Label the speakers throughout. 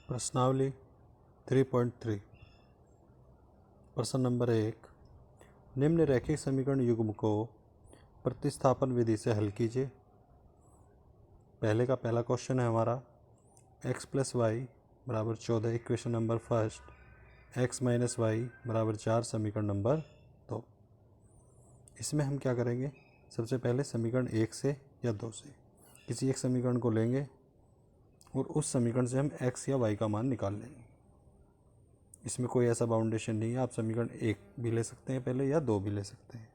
Speaker 1: प्रश्नावली 3.3 प्रश्न नंबर 1। निम्न रैखिक समीकरण युग्म को प्रतिस्थापन विधि से हल कीजिए। पहले क्वेश्चन है हमारा x + y = 14 equation number first, x - y = 4 समीकरण नंबर 2। इसमें हम क्या करेंगे, सबसे पहले समीकरण 1 से या 2 से किसी एक समीकरण को लेंगे और उस समीकरण से हम x या y का मान निकाल लेंगे। इसमें कोई ऐसा बाउंडेशन नहीं है, आप समीकरण 1 भी ले सकते हैं पहले या 2 भी ले सकते हैं।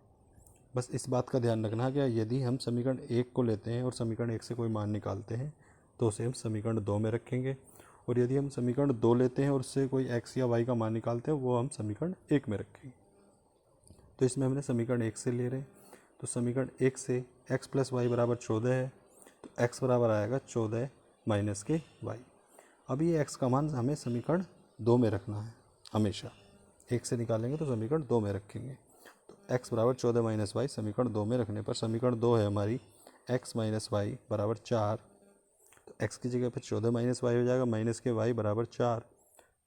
Speaker 1: बस इस बात का ध्यान रखना कि यदि हम समीकरण 1 को लेते हैं और समीकरण 1 से कोई मान निकालते हैं तो उसे हम समीकरण 2 में रखेंगे, और यदि हम समीकरण 2 लेते हैं और उससे कोई x या y का मान निकालते हैं वो हम समीकरण 1 में रखेंगे। तो इसमें हमने समीकरण 1 से ले रहे हैं, तो समीकरण 1 से x + y = 14 है, तो x बराबर आएगा 14 - के y। अब ये x का मान हमें समीकरण 2 में रखना है, हमेशा 1 से निकालेंगे तो समीकरण 2 में रखेंगे। तो x बराबर 14 - y समीकरण 2 में रखने पर समीकरण 2 है हमारी x - y = 4। तो x की जगह पर 14 - y हो जाएगा, माइनस के y = 4।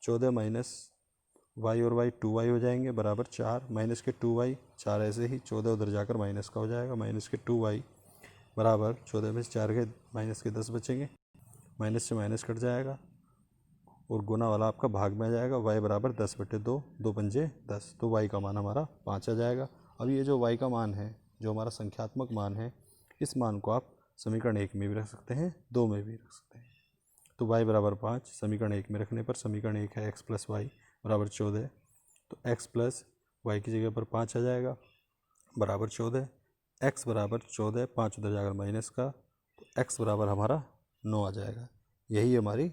Speaker 1: 14 - y और y 2y हो जाएंगे बराबर 4, माइनस के 2y 4 ऐसे ही 14 उधर जाकर माइनस का हो जाएगा, माइनस के 2y बराबर 14 में से 4 के माइनस के 10 बचेंगे, माइनस से माइनस कट जाएगा और गुना वाला आपका भाग में आ जाएगा। y बराबर 10/2, 2 पंजे 10, तो y का मान हमारा 5 आ जाएगा। अब ये जो y का मान है, जो हमारा संख्यात्मक मान है, इस मान को आप समीकरण 1 में भी रख सकते हैं, 2 में भी रख सकते हैं। तो y बराबर 5 समीकरण 1 में रखने पर समीकरण 1 है x + y = 14, तो x + y की जगह पर 5 आ जाएगा बराबर 14। x बराबर 14, 5 उधर जाकर माइनस का, तो x बराबर हमारा 9 आ जाएगा। यही हमारी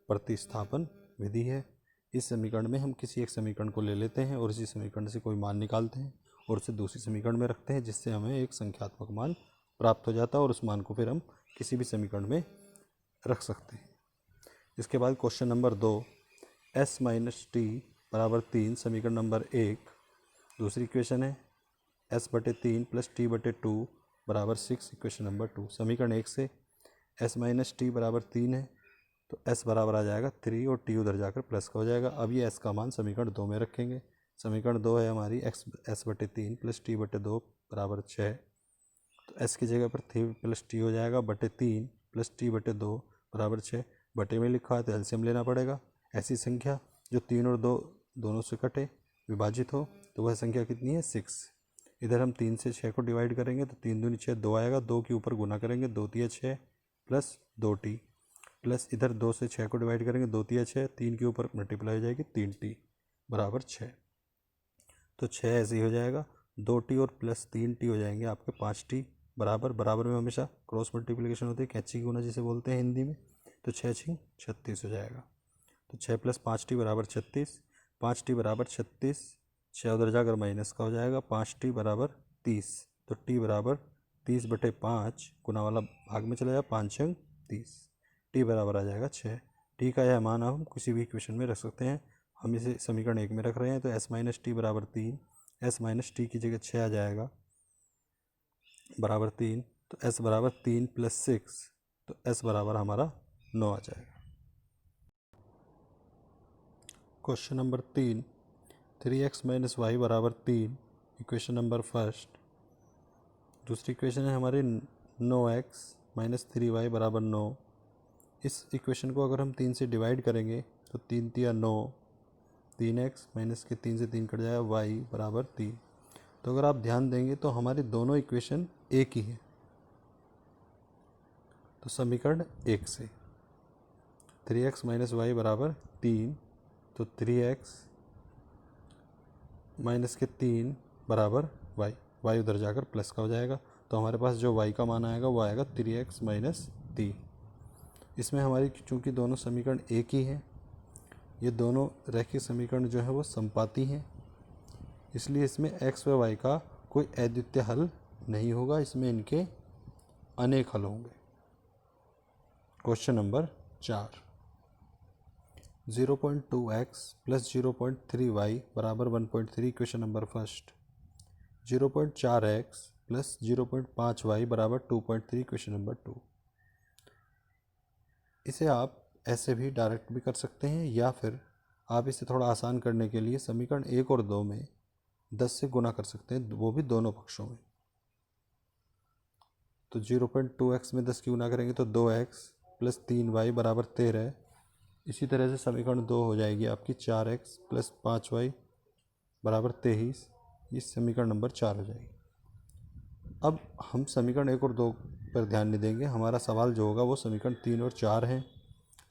Speaker 1: प्रतिस्थापन विधि है। इस समीकरण में हम किसी एक समीकरण को ले लेते हैं और इसी समीकरण से कोई मान निकालते हैं और उसे दूसरी समीकरण में रखते हैं, जिससे हमें एक संख्यात्मक मान प्राप्त हो जाता है और उस मान को फिर हम किसी भी समीकरण में रख सकते हैं। इसके बाद क्वेश्चन नंबर 2, s - t = 3 समीकरण नंबर 1। दूसरी इक्वेशन है s/3 + t/2 = 6 इक्वेशन नंबर 2। समीकरण 1 से s - t = 3 है, तो s बराबर आ जाएगा 3 और t उधर जाकर प्लस का हो जाएगा। अब ये s का मान समीकरण 2 में रखेंगे। समीकरण 2 है हमारी s/3 + t/2 = 6, तो s की जगह पर 3 + t हो जाएगा, बटे 3 + t/2 = 6। बटे में लिखा है तो एलसीएम लेना पड़ेगा। ऐसी संख्या जो 3 और 2 दोनों से कटे, विभाजित हो, तो वह संख्या कितनी है, 6। इधर हम 3 से 6 को डिवाइड करेंगे तो 3 दूनी 6, 2 आएगा, 2 के ऊपर गुना करेंगे, 2 तिया 6 प्लस 2t, प्लस इधर 2 से 6 को डिवाइड करेंगे, 2 तिया 6, 3 के ऊपर मल्टीप्लाई हो जाएगी 3t बराबर 6। तो 6 ऐसे ही हो जाएगा, 2t और प्लस 3t हो जाएंगे आपके 5t बराबर। बराबर में हमेशा क्रॉस मल्टीप्लिकेशन होती है, कैंची की गुना जिसे बोलते हैं हिंदी में। तो 6 × 36 हो जाएगा, तो 6 + 5t = 36, 5t = 36, 6 उधर जाकर माइनस का हो जाएगा, 5t = 30, तो t बराबर 30/5 गुना वाला भाग में चला जाएगा, 5 × 30, t बराबर आ जाएगा 6। t का यह मान हम किसी भी इक्वेशन में रख सकते हैं। हम इसे समीकरण 1 में रख रहे हैं, तो s - t = 3, s - t की जगह 6 आ जाएगा बराबर 3, तो s बराबर 3 + 6, तो s बराबर हमारा 9 आ जाएगा। Question number 3, 3x - y = 3 equation number first. दूसरी इक्वेशन है हमारी 9x - 3y = 9। इस इक्वेशन को अगर हम 3 से डिवाइड करेंगे तो 3 तिया 9, 3x माइनस के 3 से 3 कट जाएगा, y = 3। तो अगर आप ध्यान देंगे तो हमारी दोनों इक्वेशन एक ही है। तो समीकरण 1 से 3x - y = 3, तो 3x माइनस के 3 बराबर y उधर जाकर प्लस का हो जाएगा, तो हमारे पास जो y का मान आएगा वो आएगा 3x - 3। इसमें हमारी चूँकि दोनों समीकरण एक ही हैं, ये दोनों रैखिक समीकरण जो है वो समपाती हैं, इसलिए इसमें x व y का कोई अद्वितीय हल नहीं होगा, इसमें इनके अनेक हल होंगे। Question number 4, 0.2x + 0.3y = 1.3 equation number first. 0.4x + 0.5y = 2.3 equation number 2। इसे आप ऐसे भी डायरेक्ट भी कर सकते हैं, या फिर आप इसे थोड़ा आसान करने के लिए समीकरण 1 और 2 में 10 से गुना कर सकते हैं, वो भी दोनों पक्षों में। तो 0.2x में 10 की गुना करेंगे तो 2x प्लस 3y बराबर 13। इसी तरह से समीकरण 2 हो जाएगी आपकी 4x प्लस 5y बराबर 23। ये समीकरण नंबर 4 हो जाएगी। अब हम समीकरण 1 और 2 पर ध्यान नहीं देंगे, हमारा सवाल जो होगा वो समीकरण 3 और 4 है।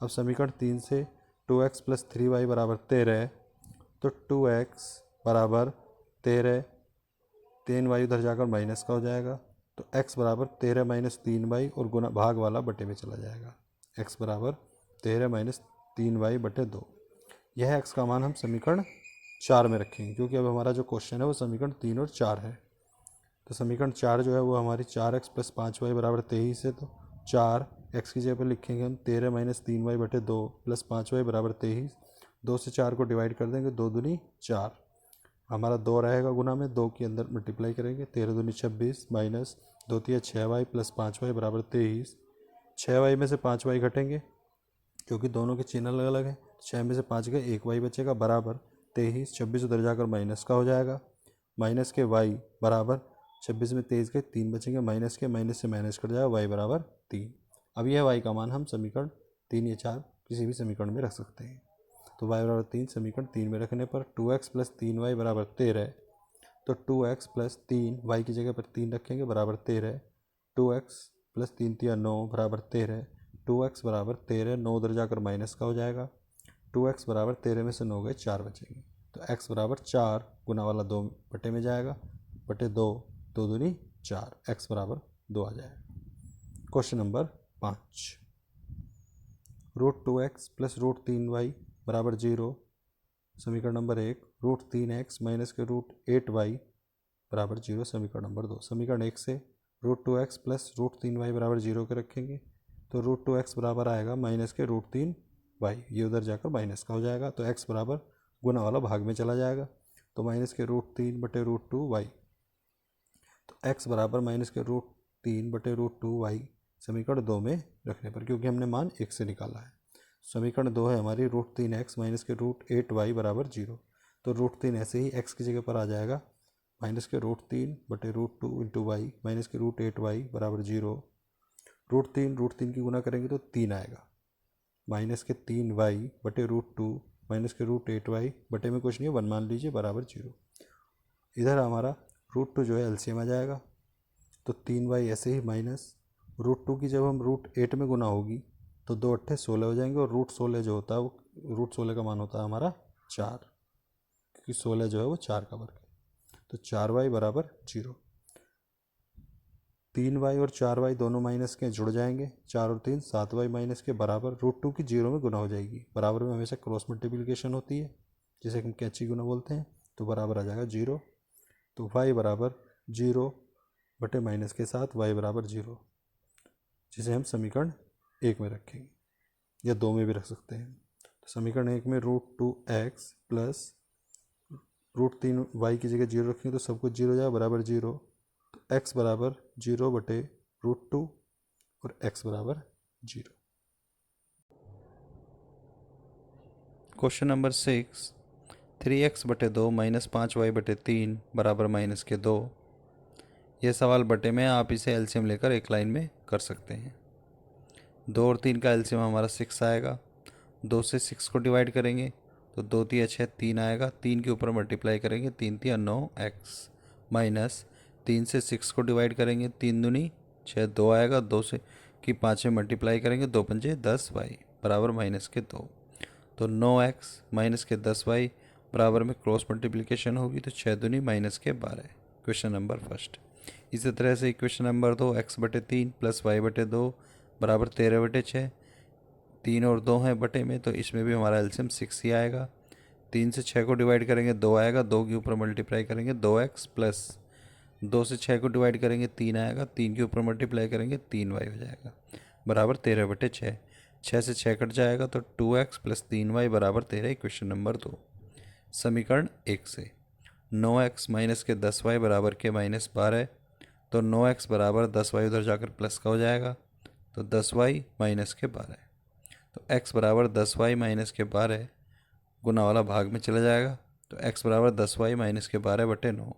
Speaker 1: अब समीकरण 3 से 2x प्लस 3y बराबर 13 है, तो 2x बराबर 13, 3y उधर जाकर माइनस का हो जाएगा, तो x बराबर 13 माइनस 3y और गुना भाग वाला बटे में चला जाएगा। x बराबर 13 माइनस 3y बटे 2। यह x का मान हम समीकरण 4 में रखेंगे, क्योंकि अब हमारा जो क्वेश्चन है वो समीकरण 3 और 4 है। तो समीकरण 4 जो है वो हमारी 4x प्लस 5y बराबर 23 है, तो 4x की जगह पर लिखेंगे हम 13 माइनस 3y बटे 2 प्लस 5y बराबर 23। 2 से 4 को डिवाइड कर देंगे, 2 दूनी 4, हमारा 2 रहेगा गुना में, 2 के अंदर मल्टीप्लाई करेंगे, 13 दूनी 26 माइनस 2 तिया 6y प्लस 5y बराबर 23। 6y में से 5y घटेंगे क्योंकि दोनों के चिन्ह अलग अलग हैं, 6 में से 5 गए, 1y बचेगा बराबर 23। 26 उधर जाकर माइनस का हो जाएगा, माइनस के y बराबर 26 में 23 गए, 3 बचेंगे, माइनस के माइनस से माइनस कर जाएगा, y बराबर 3। अब यह y का मान हम समीकरण 3 या 4 किसी भी समीकरण में रख सकते हैं। तो y बराबर 3 समीकरण 3 में रखने पर 2x प्लस 3y बराबर 13, तो 2x प्लस 3 y की जगह पर 3 रखेंगे बराबर 13। 2x प्लस 3 तिया 9 बराबर 13, 2x बराबर 13, 9 उधर जाकर माइनस का हो जाएगा, 2x बराबर 13 में से 9 गए, 4 बचेंगे, तो x बराबर 4 गुना वाला 2 बटे में जाएगा, बटे 2, 2 दूनी 4, x बराबर 2 आ जाएगा। Question number 5, √2x plus √3y बराबर 0। समीकरण नंबर 1, √3x माइनस के √8y बराबर 0। समीकरण नंबर 2, समीकरण 1 से √2x प्लस √3y बराबर 0 के रखेंगे, तो √2x बराबर आएगा माइनस के √3y, ये उधर जाकर माइनस का हो जाएगा, तो x बराबर गुना वाला भाग में चला जाएगा, तो माइनस के √3 बटे √2y, तो x बराबर माइनस के √3 बटे √2y समीकरण 2 में रखने पर, क्योंकि हमने मान 1 से निकाला है। समीकरण 2 है हमारी √3x माइनस के √8y बराबर 0। तो √3 ऐसे ही x की जगह पर आ जाएगा, माइनस के √3 बटे √2 इंटू वाई माइनस के √8y बराबर 0। √3 की गुना करेंगे तो 3 आएगा, माइनस के 3y बटे √2 माइनस के √8y बटे में कुछ नहीं है 1 मान लीजिए बराबर 0। इधर हमारा √2 जो है एलसीएम आ जाएगा, तो 3y ऐसे ही माइनस √2 की जब हम √8 में गुना होगी तो 2 अट्ठे 16 हो जाएंगे, और √16 जो होता है वो √16 का मान होता है हमारा 4, क्योंकि 16 जो है वो 4 का वर्ग है, तो 4y बराबर 0। 3y और 4y दोनों माइनस के जुड़ जाएंगे, 4 और 3 7y माइनस के बराबर √2 की 0 में गुना हो जाएगी। बराबर में हमेशा क्रॉस मल्टीप्लिकेशन होती है, जिसे हम कैची गुना बोलते हैं, तो बराबर आ जाएगा 0। तो y बराबर 0 बटे माइनस के साथ y बराबर 0, जिसे हम समीकरण 1 में रखेंगे या 2 में भी रख सकते हैं। तो समीकरण 1 में √2x प्लस √3y की जगह 0 रखेंगे तो सब कुछ 0 हो जाएगा बराबर 0, तो x बराबर 0 बटे √2 और x बराबर 0। क्वेश्चन नंबर 6, 3x बटे 2 माइनस 5y बटे 3 बराबर माइनस के 2। यह सवाल बटे में आप इसे एलसीएम लेकर एक लाइन में कर सकते हैं। 2 और 3 का एलसीएम हमारा 6 आएगा, 2 से 6 को डिवाइड करेंगे तो 2 तिया 6 3 आएगा, 3 के ऊपर मल्टीप्लाई करेंगे 3 तिया 9x माइनस 3 से 6 को डिवाइड करेंगे 3 दूनी 6 2 आएगा, 2 से की 5 में मल्टीप्लाई करेंगे 2 पंजे 10y बराबर माइनस के 2, तो 9x माइनस के 10y बराबर में क्रॉस मल्टीप्लिकेशन होगी तो 6 दूनी माइनस के 12। Question number first. इसी तरह से इक्वेशन नंबर 2, x बटे 3 प्लस y बटे 2 बराबर 13 बटे 6। 3 और 2 हैं बटे में, तो इसमें भी हमारा एलसीएम 6 ही आएगा। 3 से 6 को डिवाइड करेंगे 2 आएगा, 2 के ऊपर मल्टीप्लाई करेंगे 2x प्लस 2 से 6 को डिवाइड करेंगे 3 आएगा, 3 के ऊपर मल्टीप्लाई करेंगे 3y हो जाएगा बराबर 13 बटे 6। 6 से 6 कट जाएगा तो 2x प्लस 3y बराबर 13। इक्वेशन नंबर 2, समीकरण 1 से 9x माइनस के 10y बराबर के माइनस 12, तो 9x बराबर 10y उधर जाकर प्लस का हो जाएगा, तो 10y माइनस के 12।
Speaker 2: तो x बराबर 10y माइनस के 12 गुना वाला भाग में चला जाएगा। तो x बराबर 10y माइनस के 12/9।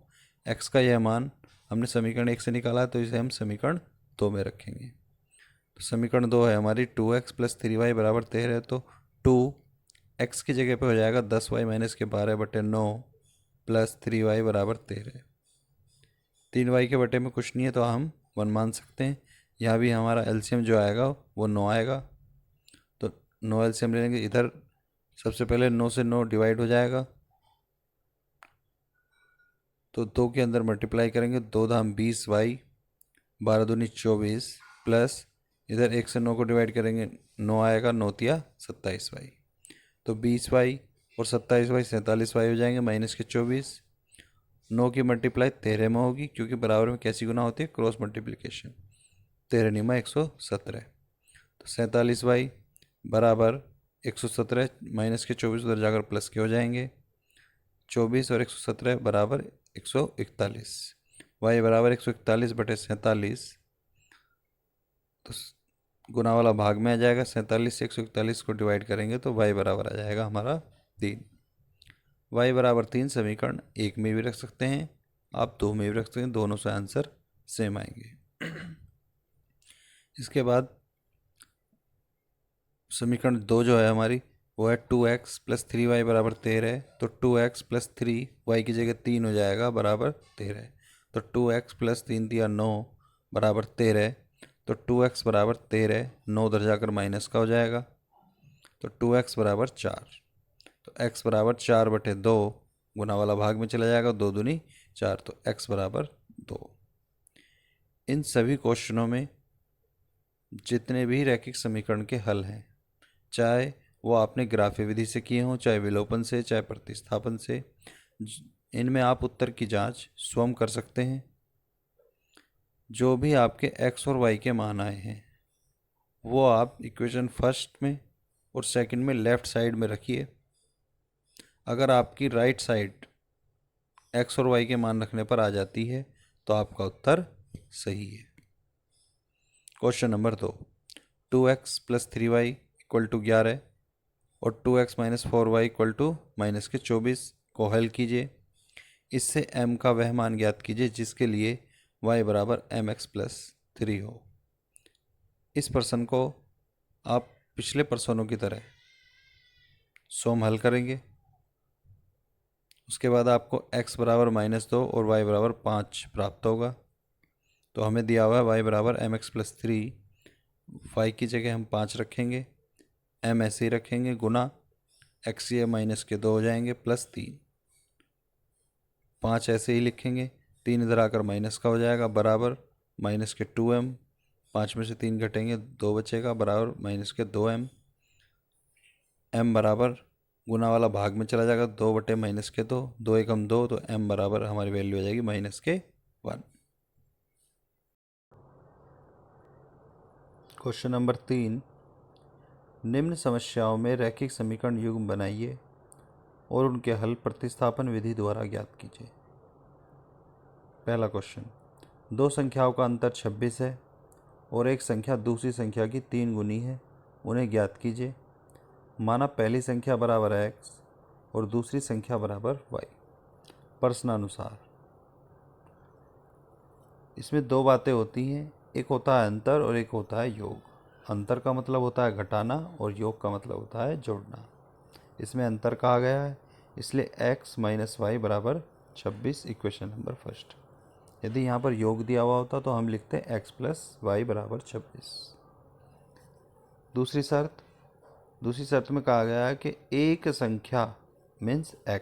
Speaker 2: x का यह मान हमने समीकरण 1 से निकाला, तो इसे हम समीकरण 2 में रखेंगे। तो समीकरण 2 है हमारी 2x प्लस 3y बराबर 13। तो 2x की जगह पे हो जाएगा 10y माइनस के 12/9 प्लस 3y बराबर 13। 3y के बटे में कुछ नहीं है तो हम 1 मान सकते हैं। यहाँ भी हमारा एलसीएम जो आएगा वो 9 आएगा, तो 9 एलसीएम ले लेंगे। इधर सबसे पहले 9 से 9 डिवाइड हो जाएगा, तो 2 के अंदर मल्टीप्लाई करेंगे। 2 धाम 20y, 12 दूनी 24 प्लस इधर 1 से 9 को डिवाइड करेंगे, 9 आएगा, 9 तिया 27y। तो 20y और 27y 47y हो जाएंगे माइनस के 24। 9 की मल्टीप्लाई 13 में होगी, क्योंकि बराबर में कैसी गुना होती है, क्रॉस मल्टीप्लिकेशन। 13 निमा 117। तो 47y बराबर 117 माइनस के 24 उधर जाकर प्लस के हो जाएंगे। 24 और 117 बराबर 141। y बराबर 141/47। तो गुना वाला भाग में आ जाएगा। 47 से 141 को डिवाइड करेंगे तो y बराबर आ जाएगा हमारा 3। y बराबर 3 समीकरण 1 में भी रख सकते हैं, आप 2 में भी रख सकते हैं, दोनों से आंसर सेम आएंगे। इसके बाद समीकरण 2 जो है हमारी वो है 2x प्लस 3y बराबर 13। तो 2x प्लस 3y की जगह 3 हो जाएगा बराबर 13। तो 2x प्लस 3 दिया 9 बराबर 13। तो 2x बराबर 13, 9 उधर जाकर माइनस का हो जाएगा। तो 2x बराबर 4। तो x बराबर 4/2 गुना वाला भाग में चला जाएगा, 2 दूनी 4। तो x बराबर 2। इन सभी क्वेश्चनों में जितने भी रैखिक समीकरण के हल हैं, चाहे वो आपने ग्राफी विधि से किए हों, चाहे विलोपन से, चाहे प्रतिस्थापन से, इनमें आप उत्तर की जांच स्वयं कर सकते हैं। जो भी आपके x और y के मान आए हैं वो आप इक्वेशन फर्स्ट में और सेकंड में लेफ्ट साइड में रखिए। अगर आपकी राइट साइड x और y के मान रखने पर आ जाती है तो आपका उत्तर सही है। Question number 2, 2x plus 3y equal to 11 और 2x minus 4y equal to minus के 24 को हल कीजिए। इससे m का वह मान ज्ञात कीजिए जिसके लिए y बराबर mx प्लस 3 हो। इस प्रश्न को आप पिछले प्रश्नों की तरह स्वयं हल करेंगे। उसके बाद आपको x बराबर -2 और y बराबर 5 प्राप्त होगा। तो हमें दिया हुआ है y बराबर mx प्लस 3, y की जगह हम 5 रखेंगे, m ऐसे ही रखेंगे, गुना x ये माइनस के 2 हो जाएंगे प्लस 3, 5 ऐसे ही लिखेंगे, 3 इधर आकर माइनस का हो जाएगा, बराबर माइनस के 2m, 5 में से 3 घटेंगे 2 बचेगा, बराबर माइनस के 2m। m बराबर गुना वाला भाग में चला जाएगा, 2 बटे माइनस के 2, 2 एकम 2, तो m बराबर हमारी वैल्यू हो जाएगी माइनस के 1। क्वेश्चन नंबर 3, निम्न समस्याओं में रैखिक समीकरण युग्म बनाइए और उनके हल प्रतिस्थापन विधि द्वारा ज्ञात कीजिए। पहला क्वेश्चन, दो संख्याओं का अंतर 26 है और एक संख्या दूसरी संख्या की 3 गुनी है, उन्हें ज्ञात कीजिए। माना पहली संख्या बराबर x और दूसरी संख्या बराबर y। प्रश्नानुसार इसमें दो बातें होती हैं, एक होता है अंतर और एक होता है योग। अंतर का मतलब होता है घटाना और योग का मतलब होता है जोड़ना। इसमें अंतर कहा गया है, इसलिए x माइनस वाई बराबर 26 इक्वेशन नंबर फर्स्ट। यदि यहाँ पर योग दिया हुआ होता तो हम लिखते x प्लस वाई बराबर 26। दूसरी शर्त में कहा गया है कि एक संख्या मीन्स x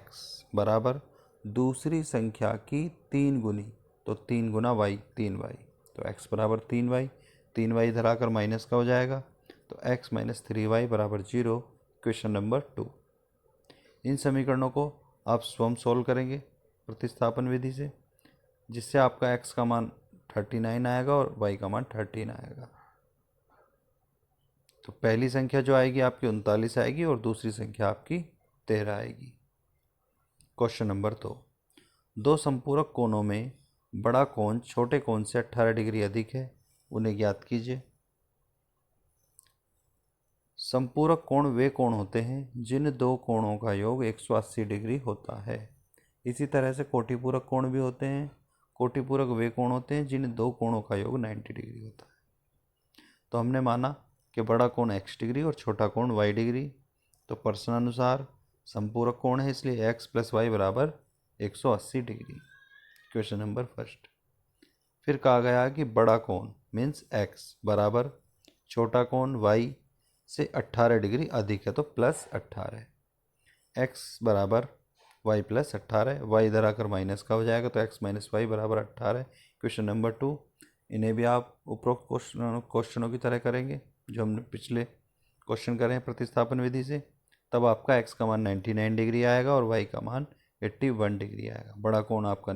Speaker 2: बराबर दूसरी संख्या की 3 गुनी, तो 3 गुना y 3y, तो x बराबर 3y, 3y इधर आकर माइनस का हो जाएगा, तो x माइनस 3y बराबर 0, क्वेश्चन नंबर 2। इन समीकरणों को आप स्वयं सोल्व करेंगे प्रतिस्थापन विधि से, जिससे आपका x का मान 39 आएगा और y का मान 13 आएगा। तो पहली संख्या जो आएगी आपकी 39 आएगी और दूसरी संख्या आपकी 13 आएगी। क्वेश्चन नंबर 2, दो संपूरक कोणों में बड़ा कोण छोटे कोण से 18 डिग्री अधिक है, उन्हें ज्ञात कीजिए। संपूरक कोण वे कोण होते हैं जिन दो कोणों का योग 180 डिग्री होता है। इसी तरह से कोटिपूरक कोण भी होते हैं। कोटिपूरक वे कोण होते हैं जिन दो कोणों का योग 90 डिग्री होता है। तो हमने माना कि बड़ा कोण x डिग्री और छोटा कोण y डिग्री। तो प्रश्नानुसार संपूरक कोण है, इसलिए x प्लस वाई बराबर 180 डिग्री। Question number first. फिर कहा गया कि बड़ा कोण मीन्स x बराबर छोटा कोण y से 18 डिग्री अधिक है, तो प्लस 18। x बराबर y प्लस 18, y इधर आकर माइनस का हो जाएगा, तो x माइनस वाई बराबर 18। क्वेश्चन नंबर 2, इन्हें भी आप उपरोक्त क्वेश्चनों की तरह करेंगे जो हमने पिछले क्वेश्चन करे हैं प्रतिस्थापन विधि से। तब आपका x का मान 99 डिग्री आएगा और y का मान 81 डिग्री आएगा। बड़ा कोण आपका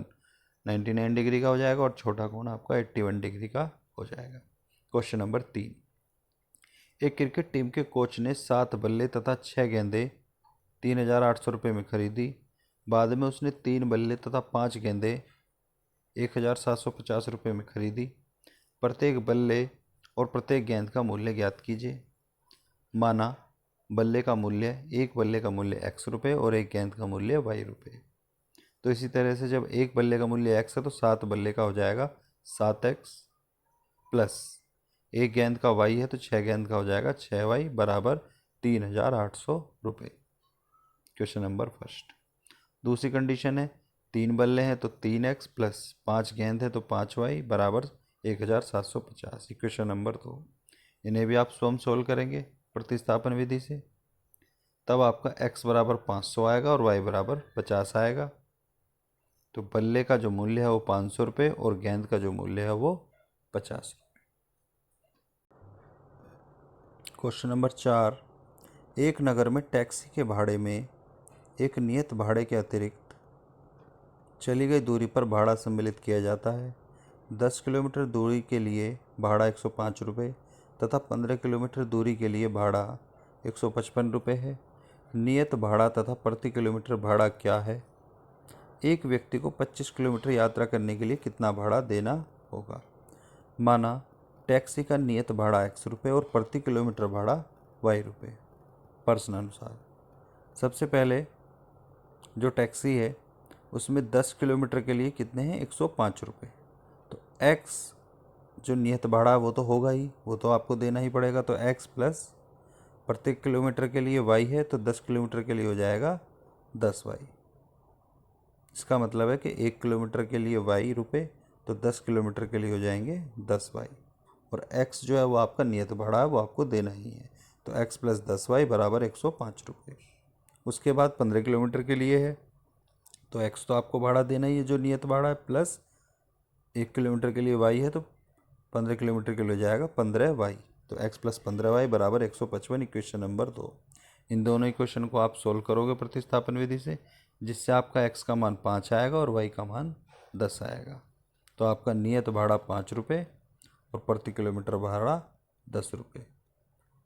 Speaker 2: 99 डिग्री का हो जाएगा और छोटा कोण आपका 81 डिग्री का हो जाएगा। क्वेश्चन नंबर 3, एक क्रिकेट टीम के कोच ने 7 बल्ले तथा 6 गेंदें 3,800 रुपये में खरीदी। बाद में उसने 3 बल्ले तथा 5 गेंदें 1,750 रुपये में खरीदी। प्रत्येक बल्ले और प्रत्येक गेंद का मूल्य ज्ञात कीजिए। माना बल्ले का मूल्य, एक बल्ले का मूल्य x रुपये और एक गेंद का मूल्य y रुपये। तो इसी तरह से जब एक बल्ले का मूल्य x है तो 7 बल्ले का हो जाएगा 7x प्लस एक गेंद का y है तो 6 गेंद का हो जाएगा 6y बराबर 3,800 रुपये। Question number first. दूसरी कंडीशन है 3 बल्ले हैं तो 3x प्लस 5 गेंद है तो 5y बराबर 1,750। इक्वेशन नंबर 2, इन्हें भी आप स्वयं सोल्व करेंगे प्रतिस्थापन विधि से। तब आपका x बराबर 500 आएगा और y बराबर 50 आएगा। तो बल्ले का जो मूल्य है वो 500 रुपये और गेंद का जो मूल्य है वो 50 रुपये। क्वेश्चन नंबर 4, एक नगर में टैक्सी के भाड़े में एक नियत भाड़े के अतिरिक्त चली गई दूरी पर भाड़ा सम्मिलित किया जाता है। 10 किलोमीटर दूरी के लिए भाड़ा 105 रुपये तथा 15 किलोमीटर दूरी के लिए भाड़ा 155 रुपये है। नियत भाड़ा तथा प्रति किलोमीटर भाड़ा क्या है? एक व्यक्ति को 25 किलोमीटर यात्रा करने के लिए कितना भाड़ा देना होगा? माना टैक्सी का नियत भाड़ा x रुपये और प्रति किलोमीटर भाड़ा y रुपये। प्रश्नानुसार सबसे पहले जो टैक्सी है उसमें 10 किलोमीटर के लिए कितने हैं? 105 रुपये। तो x जो नियत भाड़ा है वो तो होगा ही, वो तो आपको देना ही पड़ेगा। तो x प्लस प्रत्येक किलोमीटर के लिए y है तो 10 किलोमीटर के लिए हो जाएगा 10y। इसका मतलब है कि 1 किलोमीटर के लिए y रुपये तो 10 किलोमीटर के लिए हो जाएंगे 10y। और x जो है वो आपका नियत भाड़ा है, वो आपको देना ही है। तो x प्लस 10y बराबर 105 रुपये। उसके बाद 15 किलोमीटर के लिए है तो x तो आपको भाड़ा देना ही है जो नियत भाड़ा है, प्लस 1 किलोमीटर के लिए y है तो 15 किलोमीटर के लिए हो जाएगा 15y। तो x प्लस 15y बराबर 155। Equation number 2। इन दोनों इक्वेशन को आप सोल्व करोगे प्रतिस्थापन विधि से, जिससे आपका x का मान 5 आएगा और y का मान 10 आएगा। तो आपका नियत भाड़ा 5 रुपये और प्रति किलोमीटर भाड़ा 10 रुपये।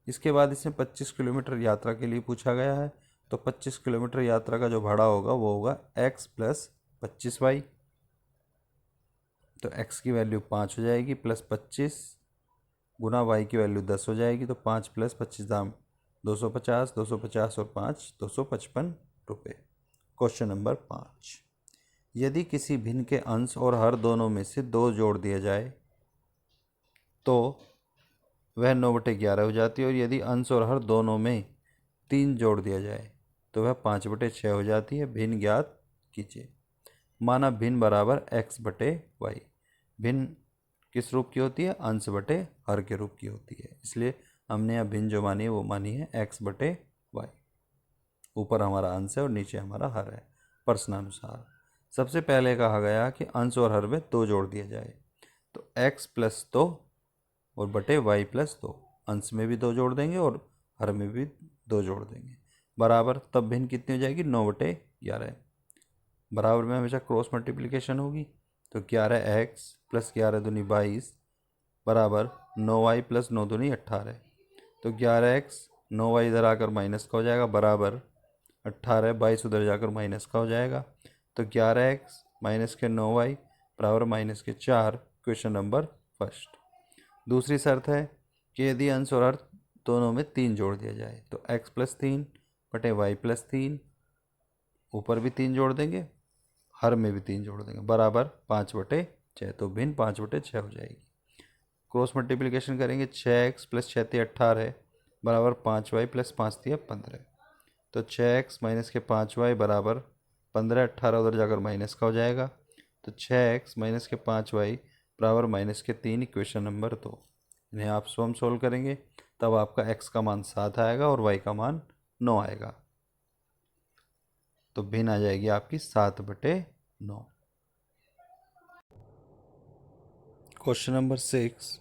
Speaker 2: इसके बाद इसमें 25 किलोमीटर यात्रा के लिए पूछा गया है। तो 25 किलोमीटर यात्रा का जो भाड़ा होगा वो होगा x प्लस 25y। तो x की वैल्यू 5 हो जाएगी प्लस 25 गुना y की वैल्यू 10 हो जाएगी। तो 5 प्लस 25 दाम 250, 250 और 5 255 रुपये। क्वेश्चन नंबर 5, यदि किसी भिन्न के अंश और हर दोनों में से 2 जोड़ दिया जाए तो वह 9/11 हो जाती है, और यदि अंश और हर दोनों में 3 जोड़ दिया जाए तो वह 5/6 हो जाती है। भिन्न ज्ञात कीजिए। माना भिन्न बराबर x/y। भिन्न किस रूप की होती है? अंश बटे हर के रूप की होती है, इसलिए हमने यहाँ भिन्न जो मानी है वो मानी है x/y। ऊपर हमारा अंश है और नीचे हमारा हर है। प्रश्नानुसार सबसे पहले कहा गया कि अंश और हर में 2 जोड़ दिया जाए। तो x प्लस 2 और बटे y प्लस 2। अंश में भी 2 जोड़ देंगे और हर में भी 2 जोड़ देंगे बराबर। तब भिन्न कितनी हो जाएगी? 9/11। बराबर में हमेशा क्रॉस मल्टीप्लिकेशन होगी। तो 11x प्लस 11 दूनी 22 बराबर 9y प्लस 9 दूनी 18। तो 11x 9y इधर आकर माइनस का हो जाएगा बराबर 18, 22 उधर जाकर माइनस का हो जाएगा। तो 11x माइनस के 9y बराबर माइनस के 4। Question number first. दूसरी शर्त है कि यदि अंश और हर दोनों में 3 जोड़ दिया जाए तो x प्लस 3 बटे वाई प्लस 3, ऊपर भी 3 जोड़ देंगे, हर में भी 3 जोड़ देंगे, बराबर 5/6। तो भिन्न 5/6 हो जाएगी। क्रॉस मल्टीप्लिकेशन करेंगे, 6x प्लस 6 18 बराबर 5y प्लस 5 15। तो 6x माइनस के 5y बराबर 15, 18 उधर जाकर माइनस का हो जाएगा। तो 6x माइनस के 5y बराबर माइनस के 3, इक्वेशन नंबर 2। इन्हें आप स्वयं सोल्व करेंगे तब आपका x का मान 7 आएगा और y का मान 9 आएगा। तो भिन्न आ जाएगी आपकी 7/9। क्वेश्चन नंबर 6,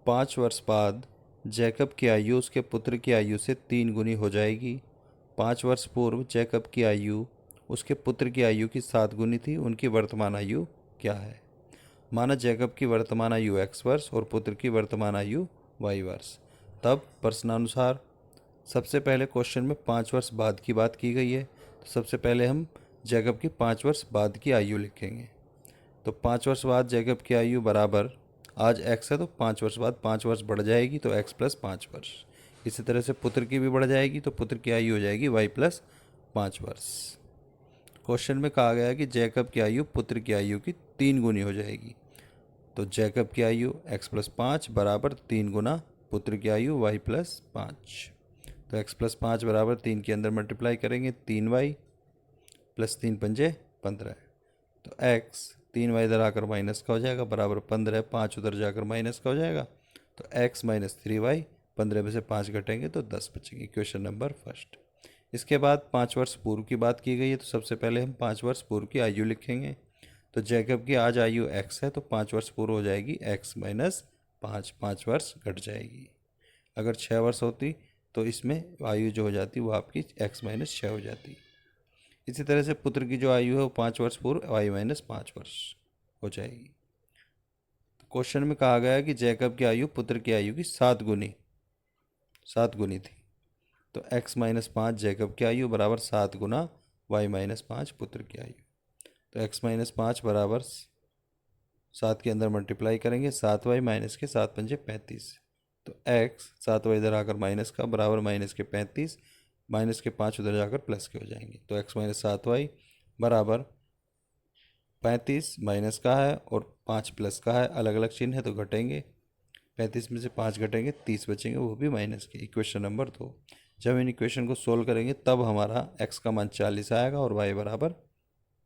Speaker 2: 5 वर्ष बाद जैकब की आयु उसके पुत्र की आयु से 3 गुनी हो जाएगी। 5 वर्ष पूर्व जैकब की आयु उसके पुत्र की आयु की 7 गुनी थी। उनकी वर्तमान आयु क्या है? माना जैकब की वर्तमान आयु x वर्ष और पुत्र की वर्तमान आयु y वर्ष। तब प्रश्नानुसार सबसे पहले क्वेश्चन में 5 वर्ष बाद की बात की गई है, तो सबसे पहले हम जैकब की 5 वर्ष बाद की आयु लिखेंगे। तो 5 वर्ष बाद जैकब की आयु बराबर, आज x है तो 5 वर्ष बाद 5 वर्ष बढ़ जाएगी तो x प्लस 5 वर्ष। इसी तरह से पुत्र की भी बढ़ जाएगी तो पुत्र की आयु हो जाएगी y प्लस 5 वर्ष। क्वेश्चन में कहा गया है कि जैकब की आयु पुत्र की आयु की 3 गुनी हो जाएगी। तो जैकब की आयु x प्लस 5 बराबर 3 गुना पुत्र की आयु y प्लस 5। तो x प्लस 5 बराबर 3 के अंदर मल्टीप्लाई करेंगे, 3y प्लस 3 पंजे 15। तो x 3y इधर आकर माइनस का हो जाएगा, बराबर 15, 5 उधर जाकर माइनस का हो जाएगा। तो x माइनस 3y, 15 में से 5 घटेंगे तो 10 बचेंगे। Equation number first. इसके बाद 5 वर्ष पूर्व की बात की गई है, तो सबसे पहले हम 5 वर्ष पूर्व की आयु लिखेंगे। तो जैकब की आज आयु x है तो 5 वर्ष पूर्व हो जाएगी x माइनस 5, 5 वर्ष घट जाएगी। अगर 6 वर्ष होती तो इसमें आयु जो हो जाती वो आपकी x माइनस 6 हो जाती। इसी तरह से पुत्र की जो आयु है वो 5 वर्ष पूर्व y माइनस 5 वर्ष हो जाएगी। तो क्वेश्चन में कहा गया है कि जैकब की आयु पुत्र की आयु की 7 गुनी थी। तो x माइनस 5 जैकब की आयु बराबर 7 गुना y माइनस 5 पुत्र की आयु। तो x माइनस 5 बराबर 7 के अंदर मल्टीप्लाई करेंगे, 7y माइनस के 7 पंजे 35। तो x 7y इधर आकर माइनस का बराबर माइनस के 35, माइनस के 5 उधर जाकर प्लस के हो जाएंगे। तो x माइनस 7y बराबर 35 माइनस का है और 5 प्लस का है, अलग अलग चिन्ह है तो घटेंगे। 35 में से 5 घटेंगे, 30 बचेंगे, वो भी माइनस के। Equation number 2। जब इन इक्वेशन को सोल्व करेंगे तब हमारा x का मान 40 आएगा और y बराबर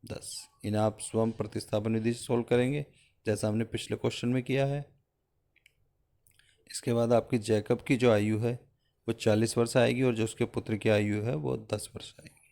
Speaker 2: 10। इन्हें आप स्वयं प्रतिस्थापन विधि से सोल्व करेंगे जैसा हमने पिछले क्वेश्चन में किया है। इसके बाद आपकी जैकब की जो आयु है वो 40 वर्ष आएगी और जो उसके पुत्र की आयु है वो 10 वर्ष आएगी।